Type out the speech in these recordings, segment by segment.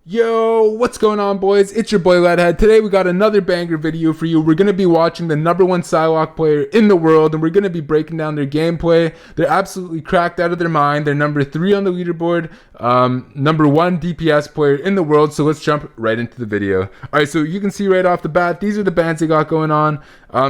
Yo, what's going on, boys? It's your boy Leadhead. Today we got another banger video for you. We're going to be watching the #1 Psylocke player in the world, and we're going to be breaking down their gameplay. They're absolutely cracked out of their mind. They're number 3 on the leaderboard, #1 DPS player in the world, so let's jump right into the video. Alright, so you can see right off the bat, these are the bans they got going on.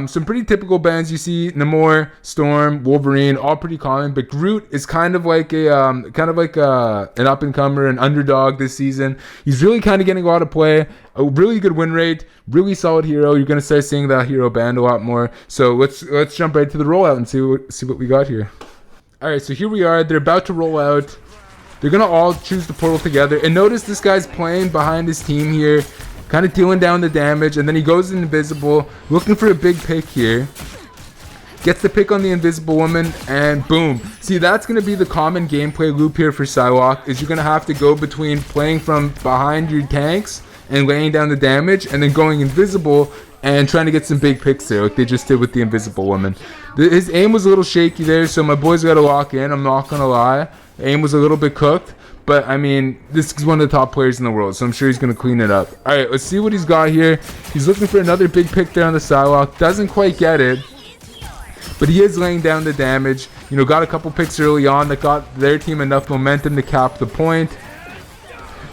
Some pretty typical bans you see: Namor, Storm, Wolverine, all pretty common, but Groot is kind of like an up-and-comer, an underdog this season. He's really kind of getting a lot of play, a really good win rate, really solid hero. You're going to start seeing that hero banned a lot more. So let's jump right to the rollout and see what we got here. Alright, so here we are. They're about to roll out. They're going to all choose the portal together. And notice this guy's playing behind his team here, kind of dealing down the damage, and then he goes invisible, looking for a big pick here. Gets the pick on the invisible woman, and boom. See, that's going to be the common gameplay loop here for Psylocke, is you're going to have to go between playing from behind your tanks and laying down the damage, and then going invisible and trying to get some big picks there, like they just did with the invisible woman. His aim was a little shaky there, so my boys got to lock in, I'm not going to lie. Aim was a little bit cooked. But, I mean, this is one of the top players in the world, so I'm sure he's going to clean it up. Alright, let's see what he's got here. He's looking for another big pick there on the Psylocke. Doesn't quite get it, but he is laying down the damage. You know, got a couple picks early on that got their team enough momentum to cap the point.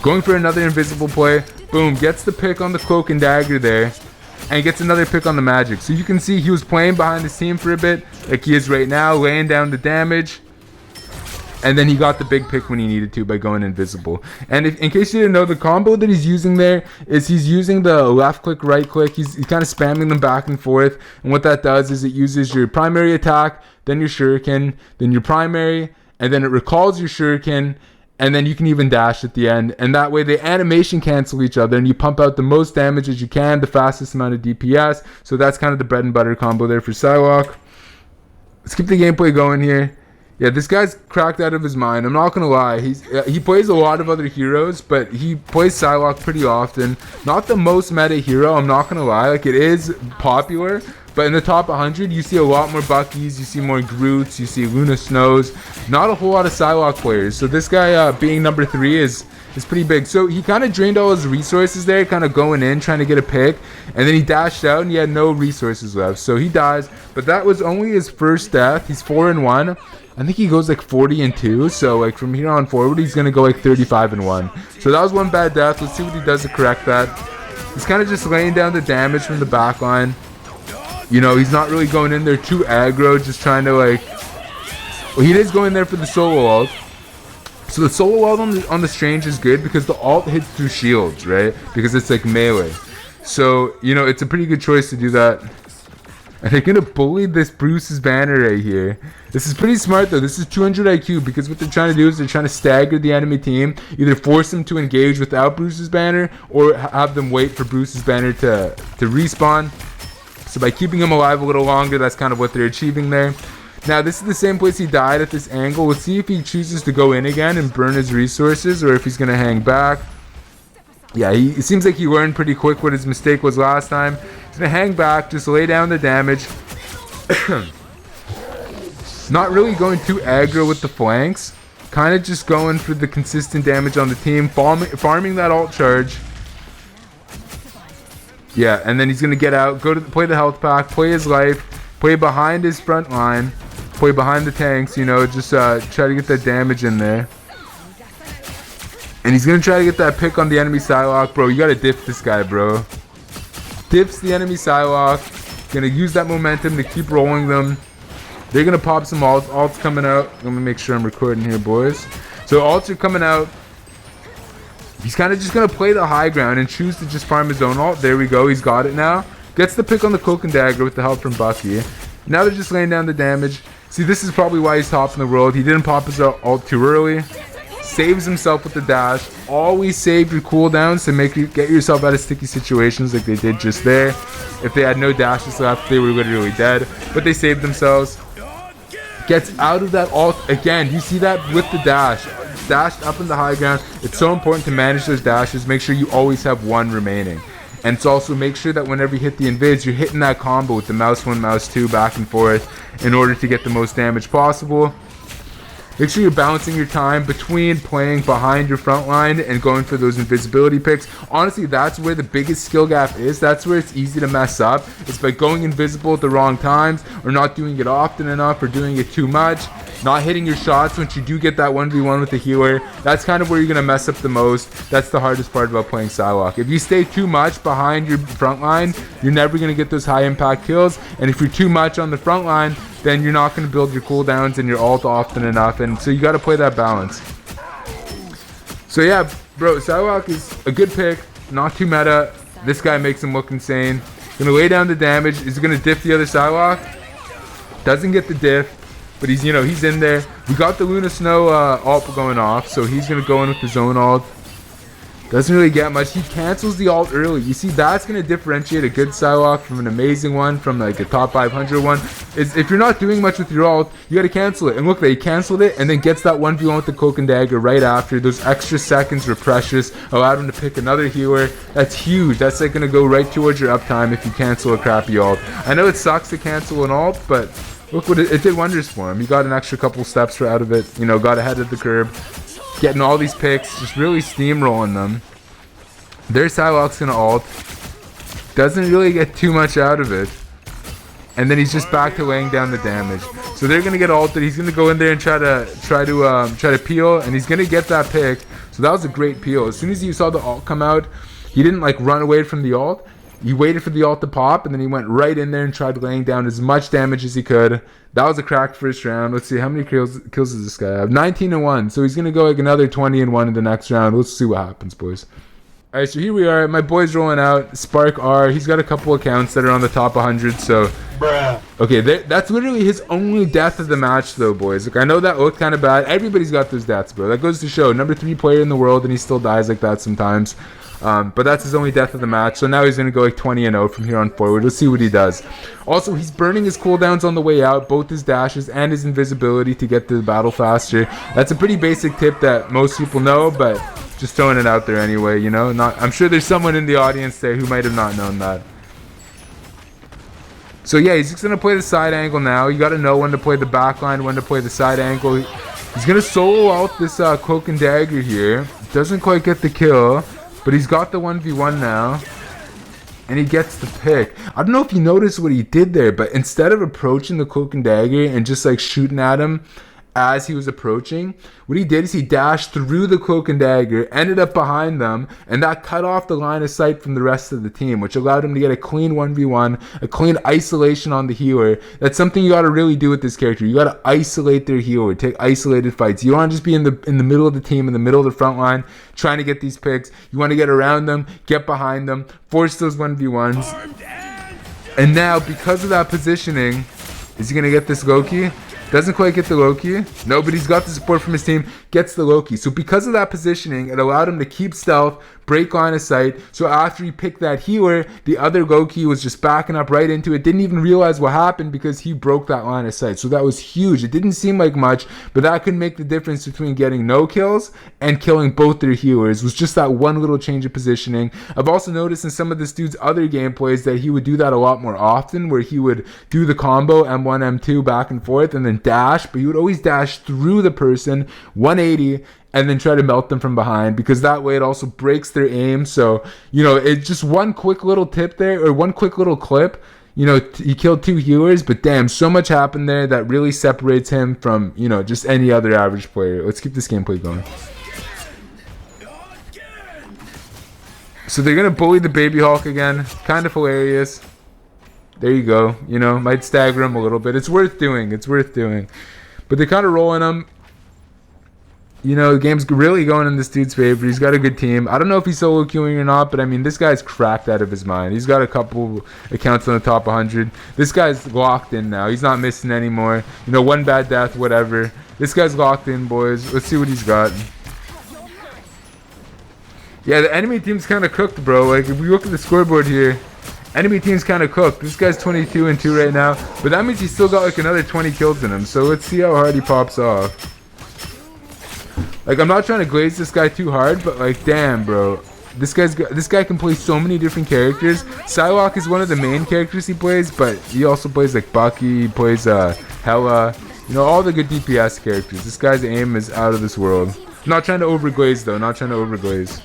Going for another invisible play. Boom, gets the pick on the cloak and dagger there. And gets another pick on the magic. So you can see he was playing behind his team for a bit, like he is right now, laying down the damage. And then he got the big pick when he needed to by going invisible. And in case you didn't know, the combo that he's using there is he's using the left click, right click. He's kind of spamming them back and forth. And what that does is it uses your primary attack, then your shuriken, then your primary, and then it recalls your shuriken. And then you can even dash at the end. And that way they animation cancel each other, and you pump out the most damage as you can, the fastest amount of DPS. So that's kind of the bread and butter combo there for Psylocke. Let's keep the gameplay going here. Yeah, this guy's cracked out of his mind. I'm not gonna lie. He plays a lot of other heroes, but he plays Psylocke pretty often. Not the most meta hero, I'm not gonna lie. Like, it is popular, but in the top 100, you see a lot more Buckies, you see more Groots, you see Luna Snows. Not a whole lot of Psylocke players. So this guy being number 3 is pretty big. So he kind of drained all his resources there, kind of going in, trying to get a pick. And then he dashed out and he had no resources left. So he dies, but that was only his first death. He's 4-1. I think he goes like 40-2. So like from here on forward, he's going to go like 35-1. So that was one bad death. Let's see what he does to correct that. He's kind of just laying down the damage from the back line. You know, he's not really going in there too aggro, just trying to like... Well, he is going there for the solo ult. So the solo ult on the Strange is good because the ult hits through shields, right? Because it's like melee. So, you know, it's a pretty good choice to do that. And they're going to bully this Bruce's banner right here. This is pretty smart though. This is 200 IQ because what they're trying to do is they're trying to stagger the enemy team. Either force them to engage without Bruce's banner or have them wait for Bruce's banner to respawn. So by keeping him alive a little longer, that's kind of what they're achieving there. Now, this is the same place he died at this angle. Let's see if he chooses to go in again and burn his resources or if he's going to hang back. Yeah, it seems like he learned pretty quick what his mistake was last time. He's going to hang back, just lay down the damage. Not really going too aggro with the flanks. Kind of just going for the consistent damage on the team. Farming that ult charge. Yeah, and then he's going to get out, play the health pack, play his life, play behind his front line, play behind the tanks, you know, just try to get that damage in there. And he's going to try to get that pick on the enemy Psylocke. Bro, you got to diff this guy, bro. Diffs the enemy Psylocke. Going to use that momentum to keep rolling them. They're going to pop some ults. Ults coming out. Let me make sure I'm recording here, boys. So ults are coming out. He's kind of just going to play the high ground and choose to just farm his own ult. There we go. He's got it now. Gets the pick on the cloak and dagger with the help from Bucky. Now they're just laying down the damage. See, this is probably why he's top in the world. He didn't pop his ult too early. Saves himself with the dash. Always save your cooldowns to get yourself out of sticky situations like they did just there. If they had no dashes left, they were literally dead. But they saved themselves. Gets out of that ult again. You see that with the dash. Dashed up in the high ground. It's so important to manage those dashes. Make sure you always have one remaining. And it's also make sure that whenever you hit the invids, you're hitting that combo with the mouse 1, mouse 2 back and forth in order to get the most damage possible. Make sure you're balancing your time between playing behind your front line and going for those invisibility picks. Honestly, that's where the biggest skill gap is. That's where it's easy to mess up. It's by going invisible at the wrong times, or not doing it often enough, or doing it too much. Not hitting your shots once you do get that 1v1 with the healer. That's kind of where you're going to mess up the most. That's the hardest part about playing Psylocke. If you stay too much behind your front line, you're never going to get those high impact kills. And if you're too much on the front line, then you're not going to build your cooldowns and your ult often enough. And so you got to play that balance. So yeah, bro, Psylocke is a good pick. Not too meta. This guy makes him look insane. Going to lay down the damage. Is he going to diff the other Psylocke? Doesn't get the diff. But he's, he's in there. We got the Luna Snow ult going off, so he's going to go in with his own ult. Doesn't really get much. He cancels the ult early. You see, that's going to differentiate a good Psylocke from an amazing one, from like a top 500 one. Is if you're not doing much with your ult, you got to cancel it. And look, he canceled it and then gets that 1v1 with the Cloak and Dagger right after. Those extra seconds were precious. Allowed him to pick another healer. That's huge. That's like going to go right towards your uptime if you cancel a crappy ult. I know it sucks to cancel an ult, but look what it did wonders for him. He got an extra couple steps out of it. Got ahead of the curve. Getting all these picks. Just really steamrolling them. Their Psylocke's gonna ult. Doesn't really get too much out of it. And then he's just back to laying down the damage. So they're gonna get ulted. He's gonna go in there and try to peel, and he's gonna get that pick. So that was a great peel. As soon as you saw the ult come out, he didn't like run away from the ult. He waited for the ult to pop, and then he went right in there and tried laying down as much damage as he could. That was a cracked first round. Let's see, how many kills does this guy have? 19-1. So he's going to go like another 20-1 in the next round. Let's see what happens, boys. All right, so here we are. My boy's rolling out. Spark R. He's got a couple accounts that are on the top 100, so... Bruh. Okay, that's literally his only death of the match, though, boys. Like, I know that looked kind of bad. Everybody's got those deaths, bro. That goes to show. Number 3 player in the world, and he still dies like that sometimes. But that's his only death of the match. So now he's going to go like 20-0 from here on forward. Let's see what he does. Also, he's burning his cooldowns on the way out, both his dashes and his invisibility to get to the battle faster. That's a pretty basic tip that most people know, but just throwing it out there anyway, I'm sure there's someone in the audience there who might have not known that. So yeah, he's just going to play the side angle now. You got to know when to play the back line, when to play the side angle. He's going to solo out this Cloak and Dagger here. Doesn't quite get the kill. But he's got the 1v1 now. And he gets the pick. I don't know if you noticed what he did there, but instead of approaching the Cloak and Dagger and just like shooting at him as he was approaching, what he did is he dashed through the Cloak and Dagger, ended up behind them, and that cut off the line of sight from the rest of the team, which allowed him to get a clean 1v1, a clean isolation on the healer. That's something you got to really do with this character. You got to isolate their healer, take isolated fights. You don't want to just be in the middle of the team, in the middle of the front line, trying to get these picks. You want to get around them, get behind them, force those 1v1s. And now, because of that positioning, is he going to get this Loki? Doesn't quite get the Loki. No, but he's got the support from his team. Gets the Loki. So because of that positioning, it allowed him to keep stealth, break line of sight. So after he picked that healer, the other Loki was just backing up right into it. Didn't even realize what happened because he broke that line of sight. So that was huge. It didn't seem like much, but that could make the difference between getting no kills and killing both their healers. It was just that one little change of positioning. I've also noticed in some of this dude's other gameplays that he would do that a lot more often, where he would do the combo M1, M2 back and forth and then dash, but he would always dash through the person 180 and then try to melt them from behind, because that way it also breaks their aim. So it's just one quick little tip there, or one quick little clip. He killed 2 healers, but damn, so much happened there that really separates him from just any other average player. Let's keep this gameplay going. So they're gonna bully the Baby Hulk again. Kind of hilarious. There you go. Might stagger him a little bit. It's worth doing. But they're kind of rolling him. The game's really going in this dude's favor. He's got a good team. I don't know if he's solo queuing or not, but I mean, this guy's cracked out of his mind. He's got a couple accounts on the top 100. This guy's locked in now. He's not missing anymore. One bad death, whatever. This guy's locked in, boys. Let's see what he's got. Yeah, the enemy team's kind of cooked, bro. Like, if we look at the scoreboard here, enemy team's kind of cooked. This guy's 22-2 right now, but that means he's still got like another 20 kills in him. So let's see how hard he pops off. Like, I'm not trying to glaze this guy too hard, but like, damn, bro. This guy can play so many different characters. Psylocke is one of the main characters he plays, but he also plays like Bucky, he plays Hela, You know, all the good DPS characters. This guy's aim is out of this world. Not trying to overglaze though, not trying to overglaze.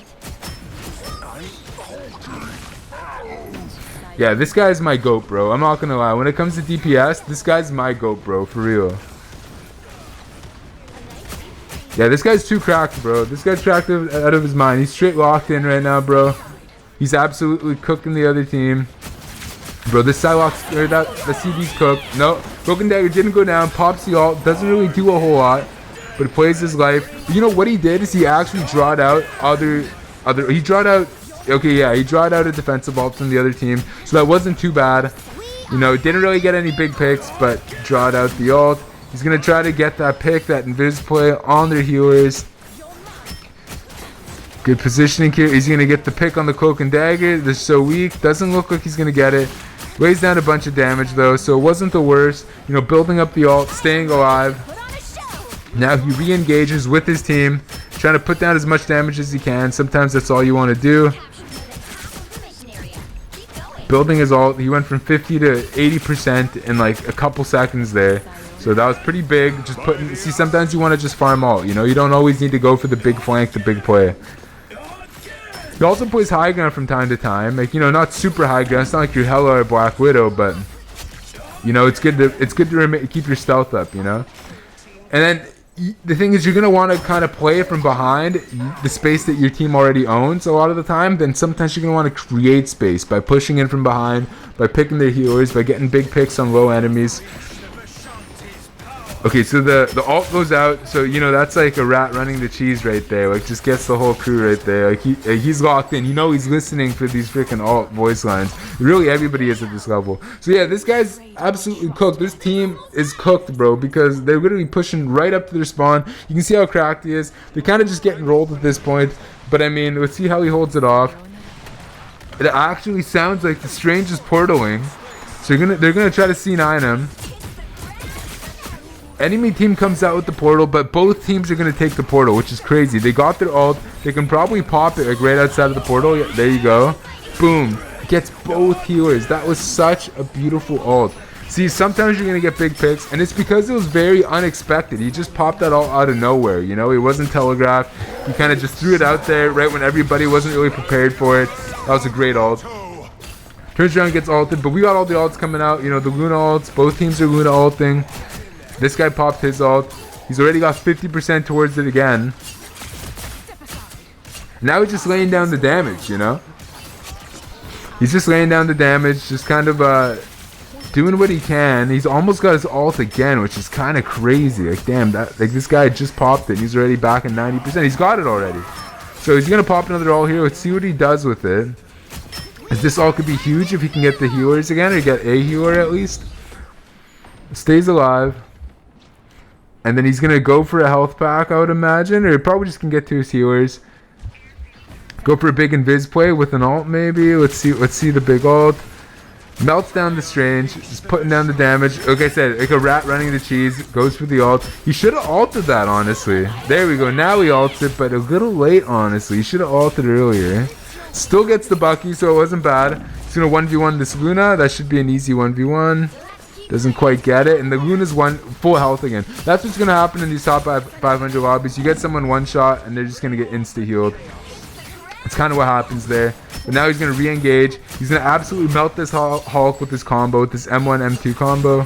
Yeah, this guy's my GOAT, bro. I'm not gonna lie. When it comes to DPS, this guy's my GOAT, bro. For real. Yeah, this guy's too cracked, bro. This guy's cracked out of his mind. He's straight locked in right now, bro. He's absolutely cooking the other team. Bro, this Psylocke, or the CD's cooked. No, Broken Dagger didn't go down. Pops the ult. Doesn't really do a whole lot. But it plays his life. But you know what he did is he actually drawed out he drawed out, okay, yeah, he drawed out a defensive ult from the other team. So that wasn't too bad. You know, didn't really get any big picks, but drawed out the ult. He's going to try to get that pick, that invis play on their healers. Good positioning here. He's going to get the pick on the Cloak and Dagger. They're so weak. Doesn't look like he's going to get it. Lays down a bunch of damage though, so it wasn't the worst. You know, building up the ult, staying alive. Now he re-engages with his team, trying to put down as much damage as he can. Sometimes that's all you want to do. Building his ult, he went from 50 to 80% in like a couple seconds there. So that was pretty big. Just putting, see, sometimes you want to just farm ult, you know, you don't always need to go for the big flank, the big play. He also plays high ground from time to time, like, you know, not super high ground. It's not like you're Hela or Black Widow, but you know, it's good to keep your stealth up, you know. And then the thing is, you're gonna want to kind of play from behind the space that your team already owns a lot of the time. Then sometimes you're gonna want to create space by pushing in from behind, by picking their healers, by getting big picks on low enemies. Okay, so the ult goes out, so you know that's like a rat running the cheese right there. Like, just gets the whole crew right there. Like he's locked in. You know he's listening for these freaking ult voice lines. Really, everybody is at this level. So yeah, this guy's absolutely cooked. This team is cooked, bro, because they're literally pushing right up to their spawn. You can see how cracked he is. They're kind of just getting rolled at this point. But I mean, let's see how he holds it off. It actually sounds like the strangest portaling. So they're gonna try to C9 him. Enemy team comes out with the portal, but both teams are going to take the portal, which is crazy. They got their ult. They can probably pop it like right outside of the portal. Yeah, there you go. Boom. Gets both healers. That was such a beautiful ult. See, sometimes you're going to get big picks, and it's because it was very unexpected. He just popped that ult out of nowhere, you know? It wasn't telegraphed. He kind of just threw it out there right when everybody wasn't really prepared for it. That was a great ult. Turns around, gets ulted, but we got all the ults coming out. You know, the Luna ults. Both teams are Luna ulting. This guy popped his ult. He's already got 50% towards it again. Now he's just laying down the damage, you know? He's just laying down the damage, just kind of doing what he can. He's almost got his ult again, which is kind of crazy. Like, damn, like this guy just popped it. He's already back at 90%. He's got it already. So he's going to pop another ult here. Let's see what he does with it. This ult could be huge if he can get the healers again, or get a healer at least. Stays alive. And then he's going to go for a health pack, I would imagine. Or he probably just can get to his healers. Go for a big invis play with an ult, maybe. Let's see the big ult. Melts down the Strange. Just putting down the damage. Like I said, like a rat running the cheese. Goes for the ult. He should have ulted that, honestly. There we go. Now he ults it, but a little late, honestly. He should have ulted earlier. Still gets the Bucky, so it wasn't bad. He's going to 1v1 this Luna. That should be an easy 1v1. Doesn't quite get it, and the Luna's full health again. That's what's gonna happen in these top 500 lobbies. You get someone one shot, and they're just gonna get insta healed. That's kind of what happens there. But now he's gonna re-engage. He's gonna absolutely melt this Hulk with this combo, with this M1 M2 combo.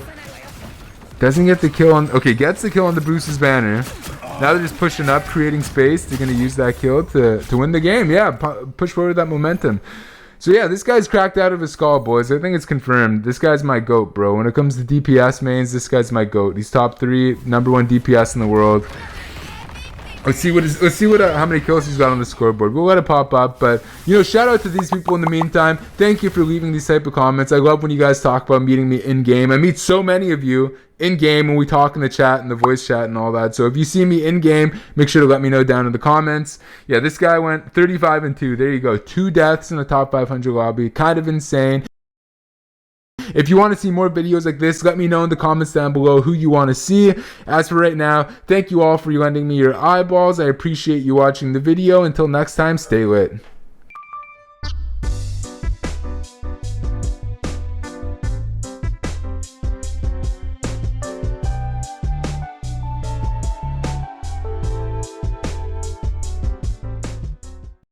Doesn't get the kill on. Okay, gets the kill on the Bruce's banner. Now they're just pushing up, creating space. They're gonna use that kill to win the game. Yeah, push forward that momentum. So yeah, this guy's cracked out of his skull, boys. I think it's confirmed. This guy's my GOAT, bro. When it comes to DPS mains, this guy's my GOAT. He's top 3, #1 DPS in the world. Let's see how many kills he's got on the scoreboard. We'll let it pop up, but you know, shout out to these people in the meantime. Thank you for leaving these type of comments. I love when you guys talk about meeting me in game. I meet so many of you in game when we talk in the chat and the voice chat and all that. So if you see me in game, make sure to let me know down in the comments. Yeah, this guy went 35-2. There you go. 2 deaths in the top 500 lobby. Kind of insane. If you want to see more videos like this, let me know in the comments down below who you want to see. As for right now, thank you all for lending me your eyeballs. I appreciate you watching the video. Until next time, stay lit.